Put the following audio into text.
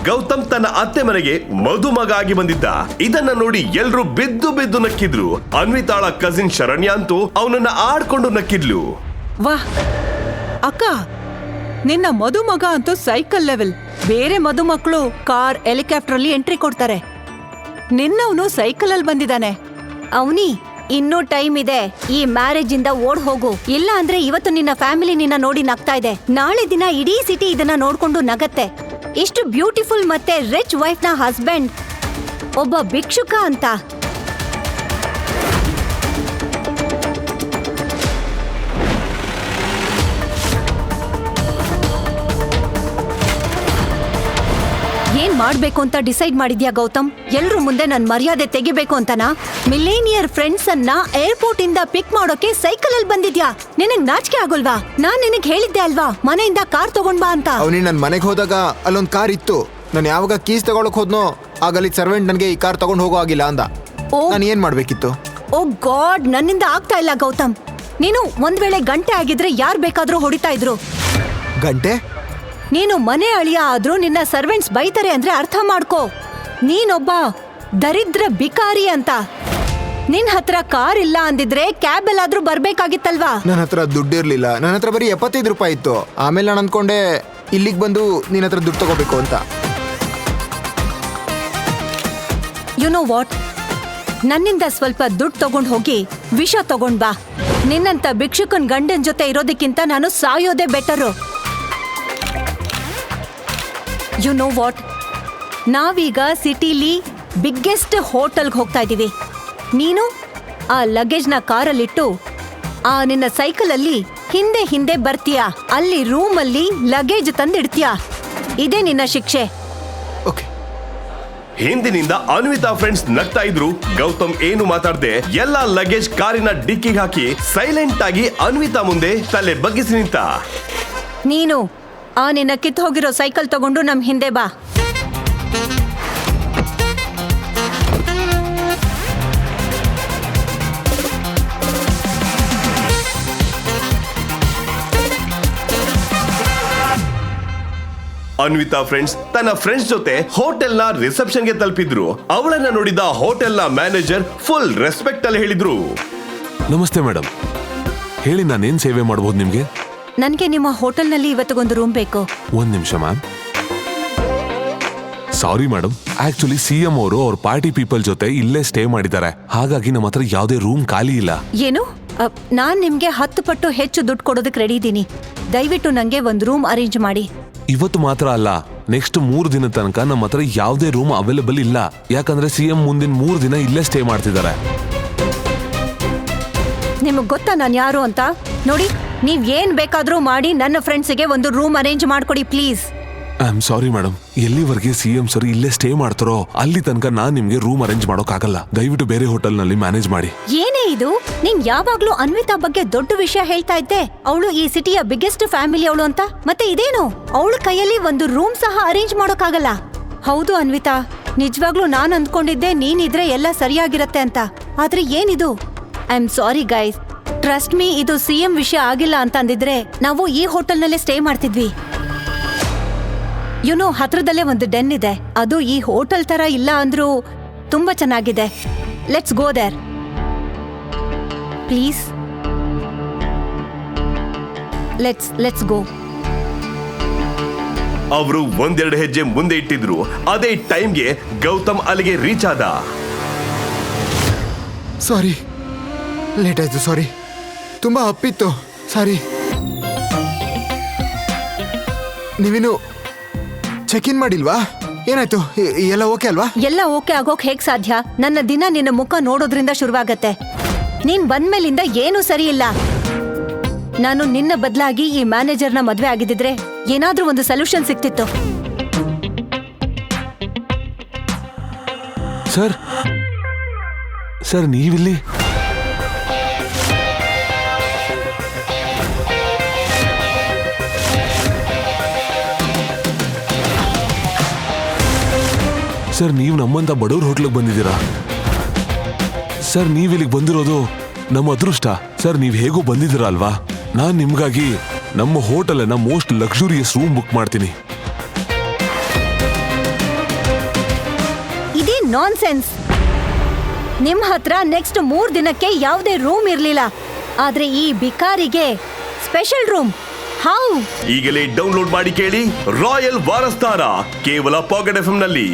ಗೌತಮ್ ತನ್ನ ಅತ್ತೆ ಮನೆಗೆ ಮದುಮಗ ಆಗಿ ಬಂದಿದ್ದ. ಇದನ್ನ ನೋಡಿ ಎಲ್ರು ಬಿದ್ದು ಬಿದ್ದು ನಕ್ಕಿದ್ರು. ಅನ್ವಿತಾಳ ಕಸಿನ್ ಶರಣ್ಯ ಅಂತೂ ಅವನನ್ನ ಆಡ್ಕೊಂಡು ನಕ್ಕಿದ್ಲು. ವಾಹ್ ಅಕ್ಕ, ನಿನ್ನ ಮದುಮಗ ಅಂತೂ ಸೈಕಲ್ ಲೆವೆಲ್. ಬೇರೆ ಮದುಮಕ್ಕಳು ಕಾರ್, ಹೆಲಿಕಾಪ್ಟರ್ ಅಲ್ಲಿ ಎಂಟ್ರಿ ಕೊಡ್ತಾರೆ. ನಿನ್ನವನು ಸೈಕಲ್ ಅಲ್ಲಿ ಬಂದಿದ್ದಾನೆ. ಅವನಿ, ಇನ್ನೂ ಟೈಮ್ ಇದೆ. ಈ ಮ್ಯಾರೇಜ್ ಇಂದ ಓಡ್ ಹೋಗು. ಇಲ್ಲ ಅಂದ್ರೆ ಇವತ್ತು ನಿನ್ನ ಫ್ಯಾಮಿಲಿ ನಿನ್ನ ನೋಡಿ ನಗ್ತಾ ಇದೆ. ನಾಳೆ ದಿನ ಇಡೀ ಸಿಟಿ ಇದನ್ನ ನೋಡ್ಕೊಂಡು ನಗತ್ತೆ. ಇಷ್ಟು ಬ್ಯೂಟಿಫುಲ್ ಮತ್ತೆ ರಿಚ್ ವೈಫ್ ನ ಹಸ್ಬೆಂಡ್ ಒಬ್ಬ ಭಿಕ್ಷುಕ ಅಂತ. ಏನ್ ಮಾಡ್ಬೇಕು ಅಂತ ಡಿಸೈಡ್ ಮಾಡಿದ್ಯಾ ಗೌತಮ್? ಎಲ್ರು ಮುಂದೆ ನನ್ ಮರ್ಯಾದೆ ತೆಗಿಬೇಕು ಅಂತನಾ? ಮಿಲೇನಿಯರ್ ಫ್ರೆಂಡ್ಸ್ ಅನ್ನ ಏರ್ಪೋರ್ಟ್ ಇಂದ ಪಿಕ್ ಮಾಡೋಕೆ ಸೈಕಲ್ ಅಲ್ಲಿ ಬಂದಿದ್ಯಾ? ನಿನಗ್ ನಾಚಿಕೆ ಆಗೋಲ್ವಾ? ನಾನ್ ನಿನಗ್ ಹೇಳಿದ್ದೆ ಅಲ್ವಾ ಮನೆಯಿಂದ ಕಾರ್ ತಗೊಂಡ್ ಬಾ ಅಂತ. ಅವನಿ ನನ್ ಮನೆಗೆ ಹೋದಾಗ ಅಲ್ಲೊಂದ್ ಕಾರ್ ಇತ್ತು. ನಾನು ಯಾವಾಗ ಕೀಸ್ ತಗೊಳಕ್ ಹೋದ್ನೋ ಆಗ ಅಲ್ಲಿ ಸರ್ವೆಂಟ್ ನನ್ಗೆ ಈ ಕಾರ್ ತಗೊಂಡ್ ಹೋಗೋ ಆಗಿಲ್ಲ ಅಂದ. ನಾನು ಏನ್ ಮಾಡ್ಬೇಕಿತ್ತು? ಓ ಗಾಡ್, ನನ್ನಿಂದ ಆಗ್ತಾ ಇಲ್ಲ ಗೌತಮ್. ನೀನು ಒಂದ್ ವೇಳೆ ಗಂಟೆ ಆಗಿದ್ರೆ ಯಾರ್ ಬೇಕಾದ್ರೂ ಹೊಡಿತಾ ಇದ್ರು. ಗಂಟೆ? ನೀನು ಮನೆ ಅಳಿಯ ಆದ್ರೂ ನಿನ್ನ ಸರ್ವೆಂಟ್ಸ್ ಬೈತಾರೆ ಅಂದ್ರೆ ಅರ್ಥ ಮಾಡ್ಕೋ. ನೀನೊಬ್ಬ ದರಿದ್ರ ಬಿಕಾರಿ ಅಂತ. ನಿನ್ ಹತ್ರ ಕಾರ್ ಇಲ್ಲ ಅಂದಿದ್ರೆ ಕ್ಯಾಬ್ ಎಲ್ಲಾದ್ರೂ ಬರ್ಬೇಕಾಗಿತ್ತಲ್ವಾ? ನನ್ನ ಹತ್ರ ದುಡ್ಡಿರ್ಲಿಲ್ಲ. ನನ್ನ ಹತ್ರ ಬರೀ 75 ರೂಪಾಯಿ ಇತ್ತು. ಆಮೇಲೆ ನಾನು ಅನ್ಕೊಂಡೆ ಇಲ್ಲಿಗೆ ಬಂದು ನಿನ್ನ ಹತ್ರ ದುಡ್ಡು ತಗೋಬೇಕು ಅಂತ. ಯು ನೋ ವಾಟ್, ನನ್ನಿಂದ ಸ್ವಲ್ಪ ದುಡ್ಡು ತಗೊಂಡ್ ಹೋಗಿ ವಿಷ ತಗೊಂಡ್ ಬಾ. ನಿನ್ನಂತ ಭಿಕ್ಷುಕನ್ ಗಂಡನ್ ಜೊತೆ ಇರೋದಕ್ಕಿಂತ ನಾನು ಸಾಯೋದೇ ಬೆಟರು. ಯು ನೋ ವಾಟ್, ನಾವೀಗ ಸಿಟಿಲಿ ಬಿಗ್ಗೆಸ್ಟ್ ಹೋಟೆಲ್ಗೆ ಹೋಗ್ತಾ ಇದ್ದೀವಿ. ನೀನು ಆ ಲಗೇಜ್ನ ಕಾರಲ್ಲಿಟ್ಟು ಆ ನಿನ್ನ ಸೈಕಲಲ್ಲಿ ಹಿಂದೆ ಹಿಂದೆ ಬರ್ತೀಯಾ. ಅಲ್ಲಿ ರೂಮಲ್ಲಿ ಲಗೇಜ್ ತಂದಿಡ್ತೀಯಾ. ಇದೇ ನಿನ್ನ ಶಿಕ್ಷೆ. ಓಕೆ. ಹಿಂದಿನಿಂದ ಅನ್ವಿತಾ ಫ್ರೆಂಡ್ಸ್ ನಗ್ತಾ ಇದ್ರು. ಗೌತಮ್ ಏನು ಮಾತಾಡ್ದೆ ಎಲ್ಲಾ ಲಗೇಜ್ ಕಾರಿನ ಡಿಕ್ಕಿಗೆ ಹಾಕಿ ಸೈಲೆಂಟ್ ಆಗಿ ಅನ್ವಿತಾ ಮುಂದೆ ತಲೆ ಬಗ್ಗಿಸಿ ನಿಂತ. ನೀನು ಆ ನಿನ್ನ ಕಿತ್ತು ಹೋಗಿರೋ ಸೈಕಲ್ ತಗೊಂಡು ನಮ್ ಹಿಂದೆ ಬಾ. ಅನ್ವಿತಾ ಫ್ರೆಂಡ್ಸ್ ತನ್ನ ಫ್ರೆಂಡ್ಸ್ ಜೊತೆ ಹೋಟೆಲ್ನ ರಿಸೆಪ್ಷನ್ಗೆ ತಲುಪಿದ್ರು. ಅವಳನ್ನ ನೋಡಿದ ಹೋಟೆಲ್ನ ಮ್ಯಾನೇಜರ್ ಫುಲ್ ರೆಸ್ಪೆಕ್ಟ್ ಅಲ್ಲಿ ಹೇಳಿದ್ರು, ನಮಸ್ತೆ ಮೇಡಮ್, ಹೇಳಿ ನಾನೇನ್ ಸೇವೆ ಮಾಡಬಹುದು ನಿಮ್ಗೆ? ನನ್ಗೆ ನಿಮ್ಮ ಹೋಟೆಲ್ನಲ್ಲಿ ಇವತ್ತಿಗೊಂದು ರೂಮ್ ಬೇಕು. ಒಂದ್ ನಿಮಿಷ ma'am. Sorry madam, actually CM ಅವರು ಅವ್ರ ಪಾರ್ಟಿ ಪೀಪಲ್ ಜೊತೆ ಇಲ್ಲೇ ಸ್ಟೇ ಮಾಡಿದ್ದಾರೆ. ಹಾಗಾಗಿ ನಮ್ಮ ಹತ್ರ ಯಾವುದೇ ರೂಮ್ ಖಾಲಿ ಇಲ್ಲ. ಏನು? ನಾನ್ ನಿಮ್ಗೆ 10 ಪಟ್ಟು ಹೆಚ್ಚು ದುಡ್ಡು ಕೊಡೋದಕ್ಕೆ ರೆಡಿ ಇದ್ದೀನಿ. ದಯವಿಟ್ಟು ನಂಗೆ ಒಂದು ರೂಮ್ ಅರೇಂಜ್ ಮಾಡಿ. ಇವತ್ತು ಮಾತ್ರ ಅಲ್ಲ, ನೆಕ್ಸ್ಟ್ 3 ದಿನ ತನಕ ನಮ್ಮ ಹತ್ರ ಯಾವುದೇ ರೂಮ್ ಅವೈಲೇಬಲ್ ಇಲ್ಲ. ಯಾಕಂದ್ರೆ ಸಿಎಂ ಮುಂದಿನ 3 ದಿನ ಇಲ್ಲೇ ಸ್ಟೇ ಮಾಡ್ತಿದ್ದಾರೆ. ನಿಮಗ್ ಗೊತ್ತಾ ನಾನು ಯಾರು ಅಂತ? ನೋಡಿ, ನೀವ್ ಏನ್ ಬೇಕಾದ್ರೂ ಮಾಡಿ ನನ್ನ ಫ್ರೆಂಡ್ಸಿಗೆ ಒಂದು ರೂಮ್ ಅರೇಂಜ್ ಮಾಡ್ಕೊಡಿ please. I am sorry madam, ಎಲ್ಲಿವರೆಗೆ ಸಿಎಂ ಸರ್ ಇಲ್ಲೇ ಸ್ಟೇ ಮಾಡ್ತಾರೋ ಅಲ್ಲಿ ತನಕ ನಾನ್ ನಿಮ್ಗೆ ರೂಮ್ ಅರೇಂಜ್ ಮಾಡೋಕ್ಕಾಗಲ್ಲ. ದಯವಿಟ್ಟು ಬೇರೆ ಹೋಟೆಲ್ ನಲ್ಲಿ ಮ್ಯಾನೇಜ್ ಮಾಡಿ. ಏನೇ ಇದು? ನೀನ್ ಯಾವಾಗ್ಲೂ ಅನ್ವಿತಾ ಬಗ್ಗೆ ದೊಡ್ಡ ವಿಷಯ ಹೇಳ್ತಾ ಇದ್ದೆ. ಅವಳು ಈ ಸಿಟಿಯ ಬಿಗ್ಗೆಸ್ಟ್ ಫ್ಯಾಮಿಲಿ ಅವಳು ಅಂತ. ಮತ್ತೆ ಇದೇನು, ಅವಳ ಕೈಯಲ್ಲಿ ಒಂದು ರೂಮ್ ಸಹ ಅರೇಂಜ್ ಮಾಡೋಕ್ಕಾಗಲ್ಲ? ಹೌದು ಅನ್ವಿತಾ, ನಿಜವಾಗ್ಲೂ ನಾನ್ ಅಂದ್ಕೊಂಡಿದ್ದೆ ನೀನಿದ್ರೆ ಎಲ್ಲ ಸರಿಯಾಗಿರತ್ತೆ ಅಂತ. ಆದ್ರೆ ಏನಿದು? I am sorry guys, trust me, ಇದು ಸಿಎಂ ವಿಷಯ ಆಗಿಲ್ಲ ಅಂತ ಅಂದಿದ್ರೆ ನಾವು ಈ ಹೋಟೆಲ್ನಲ್ಲೇ ಸ್ಟೇ ಮಾಡ್ತಿದ್ವಿ. ಯುನೋ, ಹತ್ರದಲ್ಲೇ ಒಂದು ಡೆನ್ ಇದೆ. ಅದು ಈ ಹೋಟೆಲ್ ತರ ಇಲ್ಲ ಅಂದ್ರೂ ತುಂಬಾ ಚೆನ್ನಾಗಿದೆ. Let's go there please. Let's go. ಅವರು ಒಂದೆರಡು ಹೆಜ್ಜೆ ಮುಂದೆ ಇಟ್ಟಿದ್ರು. ಅದೇ ಟೈಮ್ಗೆ ಗೌತಮ್ ಅಲ್ಲಿಗೆ ರೀಚ್ ಆದ. ಸಾರಿ, ಲೇಟ್ ಆಯ್ತು. ಸಾರಿ, ತುಂಬಾ ಅಪ್ಪಿತ್ತು. ಸಾರಿ. ನೀವೇನು ಚೆಕ್ ಇನ್ ಮಾಡಿಲ್ವಾ? ಏನಾಯ್ತು? ಎಲ್ಲ ಓಕೆ ಅಲ್ವಾ? ಎಲ್ಲ ಓಕೆ ಆಗೋಕ್ ಹೇಗ್ ಸಾಧ್ಯ? ನನ್ನ ದಿನ ನಿನ್ನ ಮುಖ ನೋಡೋದ್ರಿಂದ ಶುರುವಾಗತ್ತೆ. ನೀನ್ ಬಂದ್ಮೇಲಿಂದ ಏನೂ ಸರಿ ಇಲ್ಲ. ನಾನು ನಿನ್ನ ಬದಲಾಗಿ ಈ ಮ್ಯಾನೇಜರ್ನ ಮದ್ವೆ ಆಗಿದ್ದಿದ್ರೆ ಏನಾದ್ರೂ ಒಂದು ಸೊಲ್ಯೂಷನ್ ಸಿಕ್ತಿತ್ತು. ಸರ್, ಸರ್ ನೀವಿಲ್ಲಿ? ಸರ್, ನೀವು ನಮ್ಮಂತ ಬಡವ್ರ ಹೋಟ್ಲಿಗೆ ಬಂದಿದ್ದೀರಾ? ಸರ್, ನೀವಿಲ್ಲಿಗೆ ಬಂದಿರೋದು ನಮ್ಮ ಅದೃಷ್ಟ. ಸರ್, ನೀವು ಹೇಗೂ ಬಂದಿದ್ದೀರಾ ಅಲ್ವಾ? ನಾನು ನಿಮ್ಗಾಗಿ ನಮ್ಮ ಹೋಟೆಲ್ನ ಮೋಸ್ಟ್ ಲಕ್ಸುರಿಯಸ್ ರೂಮ್ ಬುಕ್ ಮಾಡ್ತೀನಿ. ನಾನ್ಸೆನ್ಸ್. ನಿಮ್ ಹತ್ರ ನೆಕ್ಸ್ಟ್ 3 ದಿನಕ್ಕೆ ಯಾವುದೇ ರೂಮ್ ಇರ್ಲಿಲ್ಲ, ಆದ್ರೆ ಈ ಬಿಕಾರಿಗೆ ಸ್ಪೆಷಲ್ ರೂಮ್. ಹೌ? ಈಗಲೇ ಡೌನ್ಲೋಡ್ ಮಾಡಿ ಕೇಳಿ ರಾಯಲ್ ವಾರಸ್ದಾರ ಕೇವಲ ಪಾಕೆಟ್ FM ನಲ್ಲಿ.